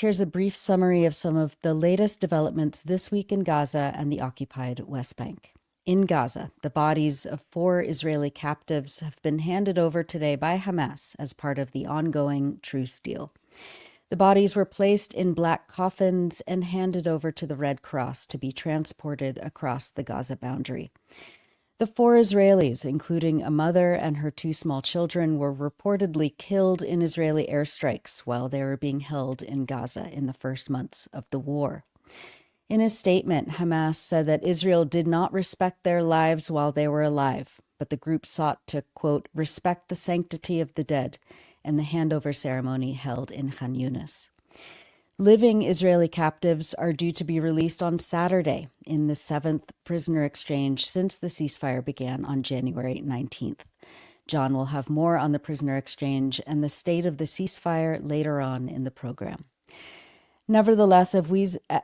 Here's a brief summary of some of the latest developments this week in Gaza and the occupied West Bank. In Gaza, the bodies of 4 Israeli captives have been handed over today by Hamas as part of the ongoing truce deal. The bodies were placed in black coffins and handed over to the Red Cross to be transported across the Gaza boundary. The 4 Israelis, including a mother and her 2 small children, were reportedly killed in Israeli airstrikes while they were being held in Gaza in the first months of the war. In a statement, Hamas said that Israel did not respect their lives while they were alive, but the group sought to, quote, respect the sanctity of the dead and the handover ceremony held in Khan Yunis. Living Israeli captives are due to be released on Saturday in the 7th prisoner exchange since the ceasefire began on January 19th. John will have more on the prisoner exchange and the state of the ceasefire later on in the program. Nevertheless,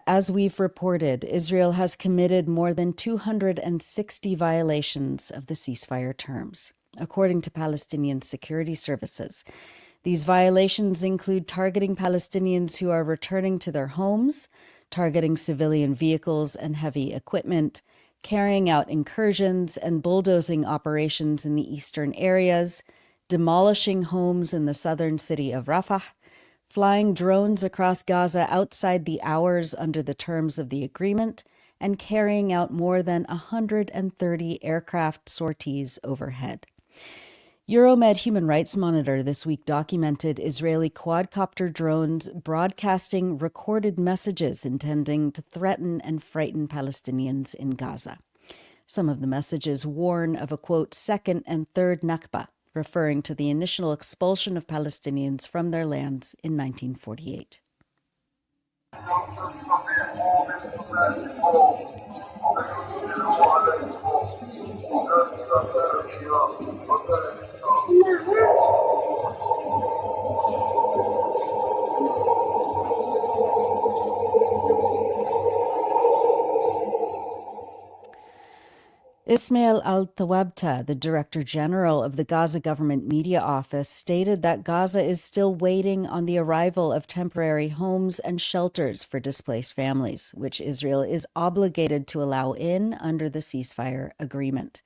as we've reported, Israel has committed more than 260 violations of the ceasefire terms, according to Palestinian security services. These violations include targeting Palestinians who are returning to their homes, targeting civilian vehicles and heavy equipment, carrying out incursions and bulldozing operations in the eastern areas, demolishing homes in the southern city of Rafah, flying drones across Gaza outside the hours under the terms of the agreement, and carrying out more than 130 aircraft sorties overhead. Euromed Human Rights Monitor this week documented Israeli quadcopter drones broadcasting recorded messages intending to threaten and frighten Palestinians in Gaza. Some of the messages warn of a, quote, second and third Nakba, referring to the initial expulsion of Palestinians from their lands in 1948. Ismail al-Thawabta, the Director General of the Gaza Government Media Office, stated that Gaza is still waiting on the arrival of temporary homes and shelters for displaced families, which Israel is obligated to allow in under the ceasefire agreement.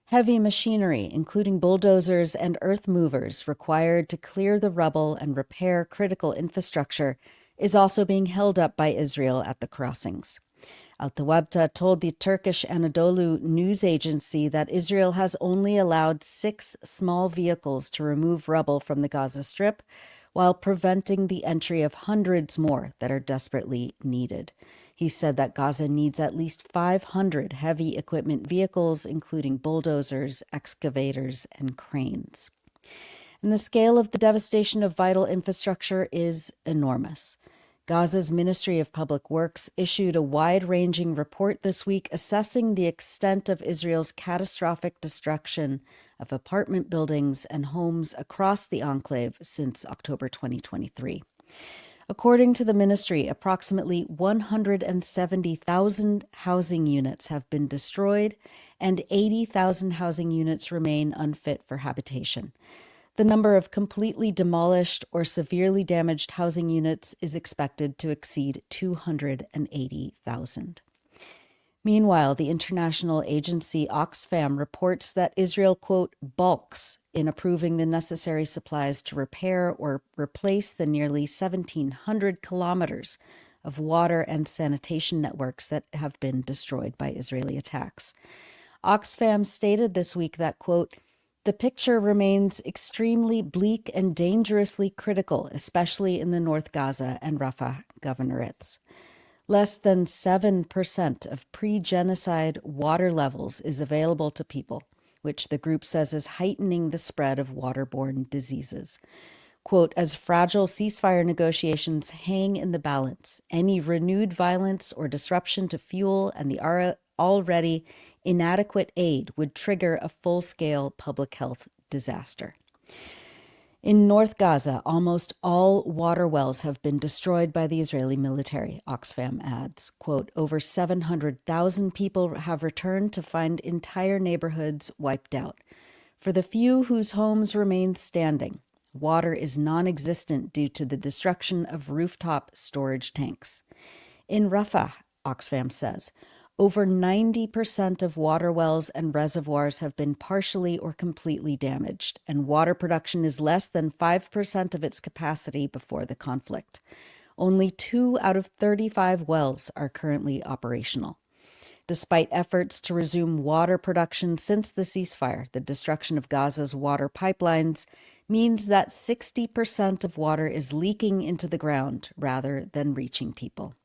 Heavy machinery, including bulldozers and earth movers required to clear the rubble and repair critical infrastructure, is also being held up by Israel at the crossings. Al-Thawabta told the Turkish Anadolu news agency that Israel has only allowed 6 small vehicles to remove rubble from the Gaza Strip, while preventing the entry of hundreds more that are desperately needed. He said that Gaza needs at least 500 heavy equipment vehicles, including bulldozers, excavators, and cranes. And the scale of the devastation of vital infrastructure is enormous. Gaza's Ministry of Public Works issued a wide-ranging report this week assessing the extent of Israel's catastrophic destruction of apartment buildings and homes across the enclave since October 2023. According to the ministry, approximately 170,000 housing units have been destroyed and 80,000 housing units remain unfit for habitation. The number of completely demolished or severely damaged housing units is expected to exceed 280,000. Meanwhile, the international agency Oxfam reports that Israel, quote, balks in approving the necessary supplies to repair or replace the nearly 1,700 kilometers of water and sanitation networks that have been destroyed by Israeli attacks. Oxfam stated this week that, quote, the picture remains extremely bleak and dangerously critical, especially in the North Gaza and Rafah governorates. Less than 7% of pre-genocide water levels is available to people, which the group says is heightening the spread of waterborne diseases. Quote, as fragile ceasefire negotiations hang in the balance, any renewed violence or disruption to fuel and the already inadequate aid would trigger a full-scale public health disaster. In North Gaza, almost all water wells have been destroyed by the Israeli military, Oxfam adds. Quote, over 700,000 people have returned to find entire neighborhoods wiped out. For the few whose homes remain standing, Water is non-existent due to the destruction of rooftop storage tanks. In Rafah, Oxfam says, over 90% of water wells and reservoirs have been partially or completely damaged, and water production is less than 5% of its capacity before the conflict. Only 2 out of 35 wells are currently operational. Despite efforts to resume water production since the ceasefire, the destruction of Gaza's water pipelines means that 60% of water is leaking into the ground rather than reaching people.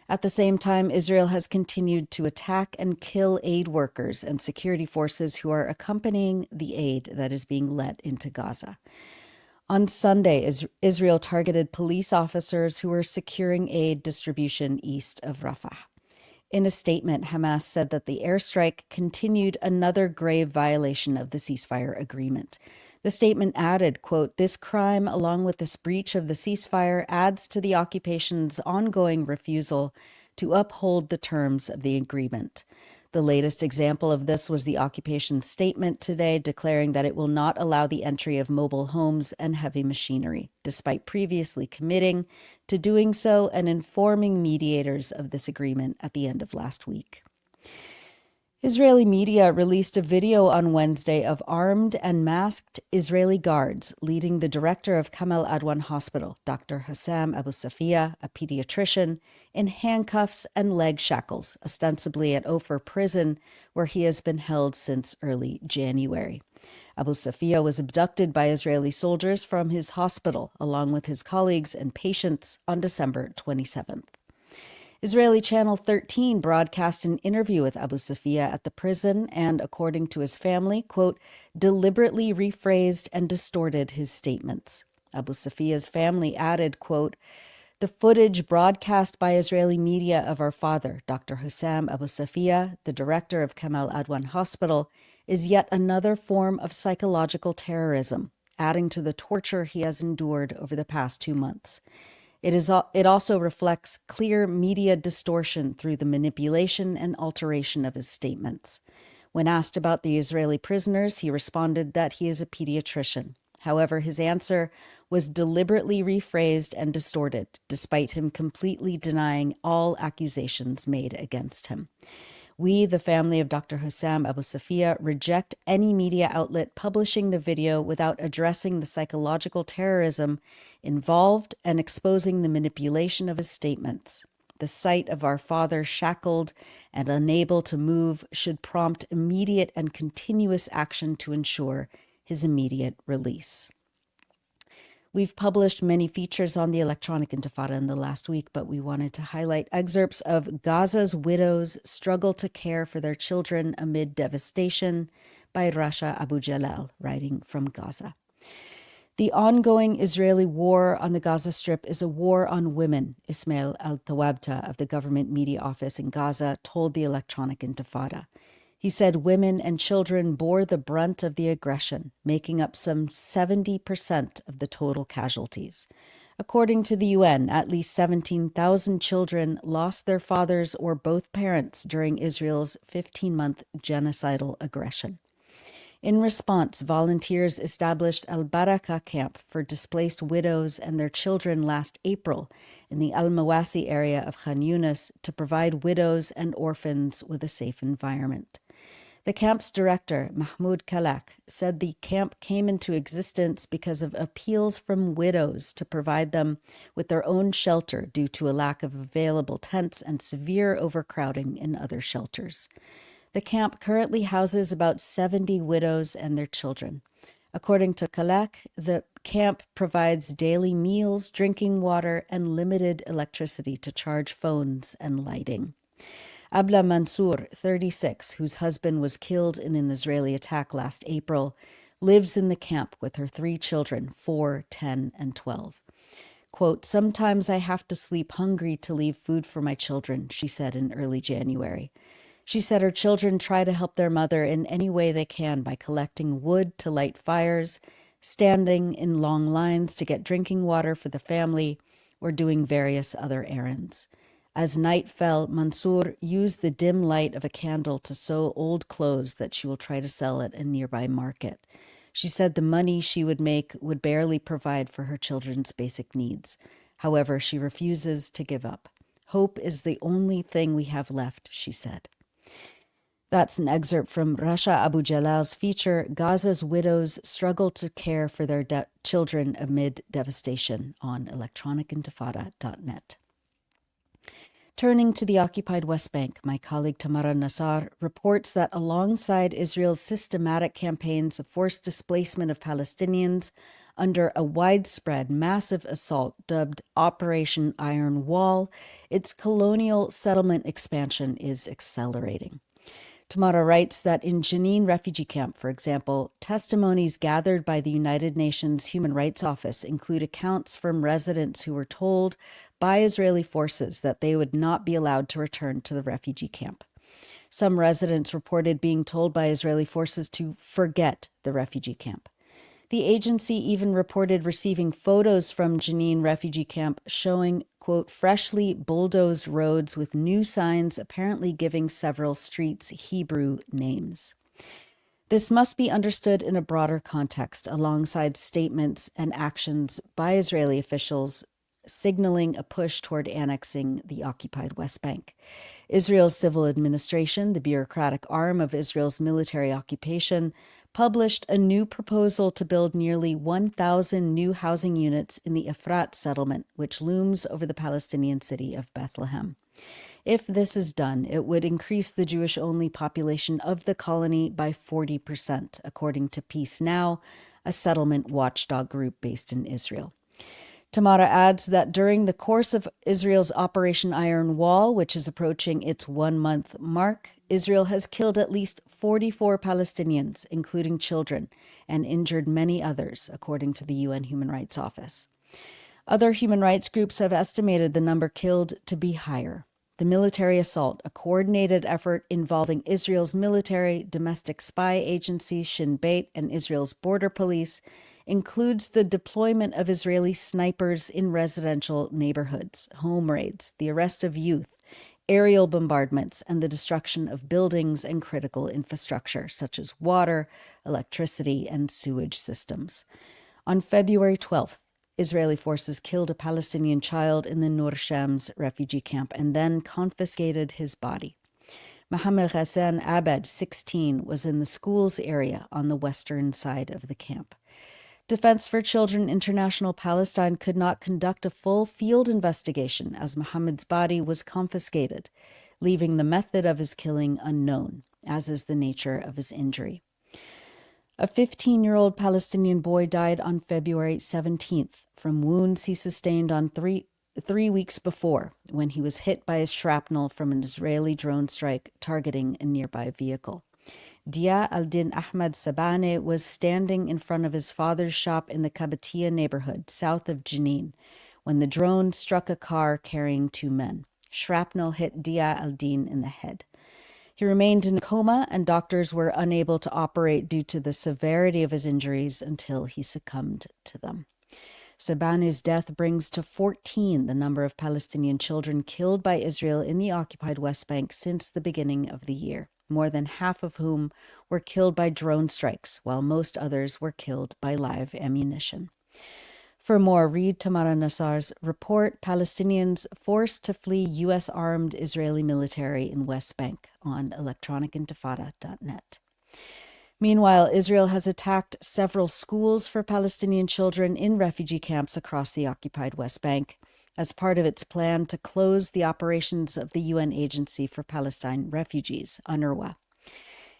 At the same time, Israel has continued to attack and kill aid workers and security forces who are accompanying the aid that is being let into Gaza. On Sunday, Israel targeted police officers who were securing aid distribution east of Rafah. In a statement, Hamas said that the airstrike continued another grave violation of the ceasefire agreement. The statement added, quote, "This crime, along with this breach of the ceasefire, adds to the occupation's ongoing refusal to uphold the terms of the agreement." The latest example of this was the occupation's statement today declaring that it will not allow the entry of mobile homes and heavy machinery, despite previously committing to doing so and informing mediators of this agreement at the end of last week. Israeli media released a video on Wednesday of armed and masked Israeli guards leading the director of Kamal Adwan Hospital, Dr. Hussam Abu Safia, a pediatrician, in handcuffs and leg shackles, ostensibly at Ofer prison, where he has been held since early January. Abu Safia was abducted by Israeli soldiers from his hospital, along with his colleagues and patients, on December 27th. Israeli Channel 13 broadcast an interview with Abu Safia at the prison and, according to his family, quote, deliberately rephrased and distorted his statements. Abu Safia's family added, quote, "The footage broadcast by Israeli media of our father, Dr. Hussam Abu Safia, the director of Kamal Adwan Hospital, is yet another form of psychological terrorism, adding to the torture he has endured over the past 2 months. It also reflects clear media distortion through the manipulation and alteration of his statements." When asked about the Israeli prisoners, he responded that he is a pediatrician. However, his answer was deliberately rephrased and distorted, despite him completely denying all accusations made against him. "We, the family of Dr. Hussam Abu Safia, reject any media outlet publishing the video without addressing the psychological terrorism involved and exposing the manipulation of his statements. The sight of our father shackled and unable to move should prompt immediate and continuous action to ensure his immediate release." We've published many features on the Electronic Intifada in the last week, but we wanted to highlight excerpts of Gaza's Widows Struggle to Care for Their Children Amid Devastation by Rasha Abu Jalal, writing from Gaza. "The ongoing Israeli war on the Gaza Strip is a war on women," Ismail al-Thawabta of the government media office in Gaza told the Electronic Intifada. He said women and children bore the brunt of the aggression, making up some 70% of the total casualties. According to the UN, at least 17,000 children lost their fathers or both parents during Israel's 15-month genocidal aggression. In response, volunteers established Al-Baraka camp for displaced widows and their children last April in the Al-Mawasi area of Khan Yunis to provide widows and orphans with a safe environment. The camp's director, Mahmoud Kalak, said the camp came into existence because of appeals from widows to provide them with their own shelter due to a lack of available tents and severe overcrowding in other shelters. The camp currently houses about 70 widows and their children. According to Kalak, the camp provides daily meals, drinking water, and limited electricity to charge phones and lighting. Abla Mansour, 36, whose husband was killed in an Israeli attack last April, lives in the camp with her 3 children, 4, 10, and 12. Quote, "Sometimes I have to sleep hungry to leave food for my children," she said in early January. She said her children try to help their mother in any way they can by collecting wood to light fires, standing in long lines to get drinking water for the family, or doing various other errands. As night fell, Mansour used the dim light of a candle to sew old clothes that she will try to sell at a nearby market. She said the money she would make would barely provide for her children's basic needs. However, she refuses to give up. Hope is the only thing we have left, she said. That's an excerpt from Rasha Abu Jalal's feature, Gaza's Widows Struggle to Care for Their Children Amid Devastation, on electronicintifada.net. Turning to the occupied West Bank, my colleague Tamara Nassar reports that alongside Israel's systematic campaigns of forced displacement of Palestinians under a widespread, massive assault dubbed Operation Iron Wall, its colonial settlement expansion is accelerating. Tamara writes that in Jenin refugee camp, for example, testimonies gathered by the United Nations Human Rights Office include accounts from residents who were told by Israeli forces that they would not be allowed to return to the refugee camp. Some residents reported being told by Israeli forces to forget the refugee camp. The agency even reported receiving photos from Jenin refugee camp showing, quote, freshly bulldozed roads with new signs apparently giving several streets Hebrew names. This must be understood in a broader context alongside statements and actions by Israeli officials signaling a push toward annexing the occupied West Bank. Israel's civil administration, the bureaucratic arm of Israel's military occupation, published a new proposal to build nearly 1,000 new housing units in the 𝐓𝐡𝐞 settlement, which looms over the Palestinian city of Bethlehem. If this is done, it would increase the Jewish-only population of the colony by 40%, according to Peace Now, a settlement watchdog group based in Israel. Tamara adds that during the course of Israel's Operation Iron Wall, which is approaching its 1-month mark, Israel has killed at least 44 Palestinians, including children, and injured many others, according to the UN Human Rights Office. Other human rights groups have estimated the number killed to be higher. The military assault, a coordinated effort involving Israel's military, domestic spy agency Shin Bet, and Israel's border police, includes the deployment of Israeli snipers in residential neighborhoods, home raids, the arrest of youth, aerial bombardments, and the destruction of buildings and critical infrastructure, such as water, electricity, and sewage systems. On February 12th, Israeli forces killed a Palestinian child in the Nur Shams refugee camp and then confiscated his body. Mohammed Ghassan Abed, 16, was in the schools area on the western side of the camp. Defense for Children International Palestine could not conduct a full field investigation as Mohammed's body was confiscated, leaving the method of his killing unknown, as is the nature of his injury. A 15-year-old Palestinian boy died on February 17th from wounds he sustained on three weeks before when he was hit by a shrapnel from an Israeli drone strike targeting a nearby vehicle. Dia al-Din Ahmad Sabane was standing in front of his father's shop in the Kabatia neighborhood, south of Jenin, when the drone struck a car carrying 2 men. Shrapnel hit Dia al-Din in the head. He remained in a coma, and doctors were unable to operate due to the severity of his injuries until he succumbed to them. Sabane's death brings to 14 the number of Palestinian children killed by Israel in the occupied West Bank since the beginning of the year, more than half of whom were killed by drone strikes, while most others were killed by live ammunition. For more, read Tamara Nassar's report, Palestinians Forced to Flee U.S. Armed Israeli Military in West Bank, on electronicintifada.net. Meanwhile, Israel has attacked several schools for Palestinian children in refugee camps across the occupied West Bank as part of its plan to close the operations of the UN Agency for Palestine Refugees, UNRWA.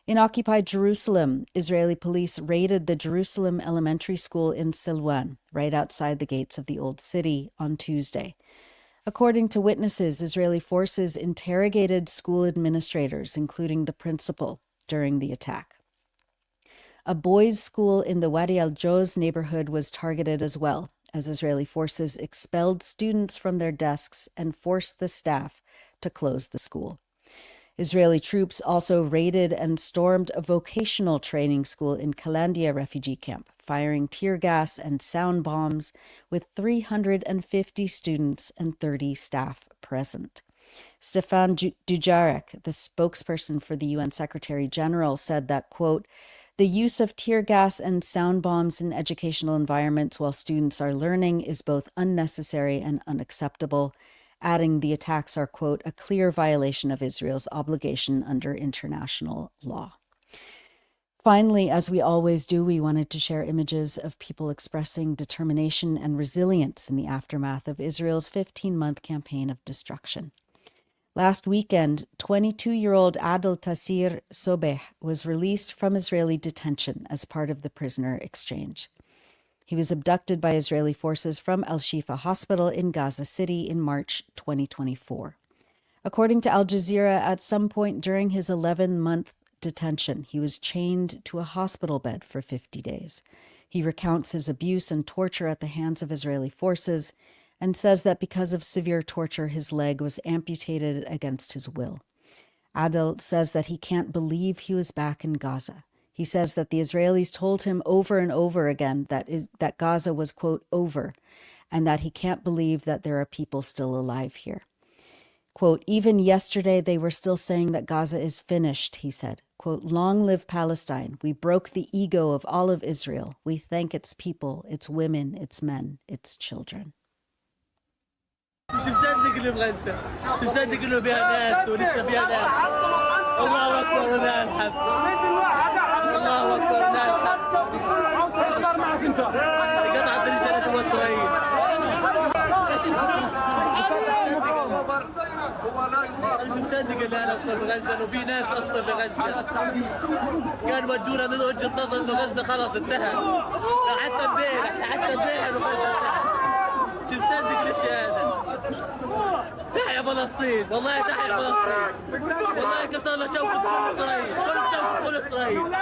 In occupied Jerusalem, Israeli police raided the Jerusalem Elementary School in Silwan, right outside the gates of the Old City, on Tuesday. According to witnesses, Israeli forces interrogated school administrators, including the principal, during the attack. A boys' school in the Wadi al-Joz neighborhood was targeted as well, as Israeli forces expelled students from their desks and forced the staff to close the school. Israeli troops also raided and stormed a vocational training school in Kalandia refugee camp, firing tear gas and sound bombs with 350 students and 30 staff present. Stefan Dujarric, the spokesperson for the UN Secretary General, said that, quote, The use of tear gas and sound bombs in educational environments while students are learning is both unnecessary and unacceptable, adding the attacks are, quote, a clear violation of Israel's obligation under international law. Finally, as we always do, we wanted to share images of people expressing determination and resilience in the aftermath of Israel's 15-month campaign of destruction. Last weekend, 22-year-old Adel Tassir Sobeh was released from Israeli detention as part of the prisoner exchange. He was abducted by Israeli forces from Al-Shifa Hospital in Gaza City in March 2024. According to Al Jazeera, at some point during his 11-month detention, he was chained to a hospital bed for 50 days. He recounts his abuse and torture at the hands of Israeli forces and says that because of severe torture, his leg was amputated against his will. Adel says that he can't believe he was back in Gaza. He says that the Israelis told him over and over again that Gaza was, quote, over, and that he can't believe that there are people still alive here. Quote, even yesterday they were still saying that Gaza is finished, he said. Quote, long live Palestine. We broke the ego of all of Israel. We thank its people, its women, its men, its children. مش مصدق اللي بغزة، مش مصدق انه فيها ناس ولسه فيها ناس. الله اكبر ولله الحمد. الله اكبر ولله الحمد. ايش صار معك انت؟ قطعت رجلي جوا اسرائيل. انا مش مصدق اللي انا اصلا بغزة انه في ناس اصلا بغزة. كانوا وجونا من وجهة نظر انه غزة خلاص انتهى. حتى امبارح انه غزة انتهى. مش مصدق الاشياء هذا. تحيا فلسطين، والله تحيا فلسطين. والله كسرنا شوكة كل اسرائيل، كل شوكة كل اسرائيل.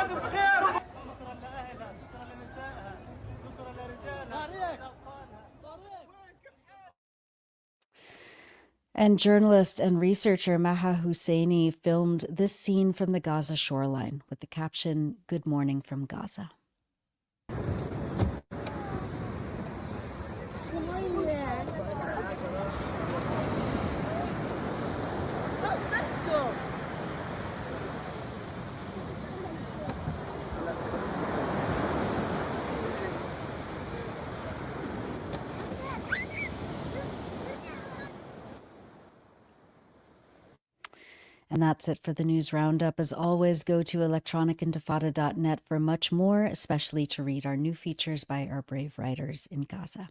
And journalist and researcher Maha Husseini filmed this scene from the Gaza shoreline with the caption, "Good morning from Gaza." And that's it for the news roundup. As always, go to electronicintifada.net for much more, especially to read our new features by our brave writers in Gaza.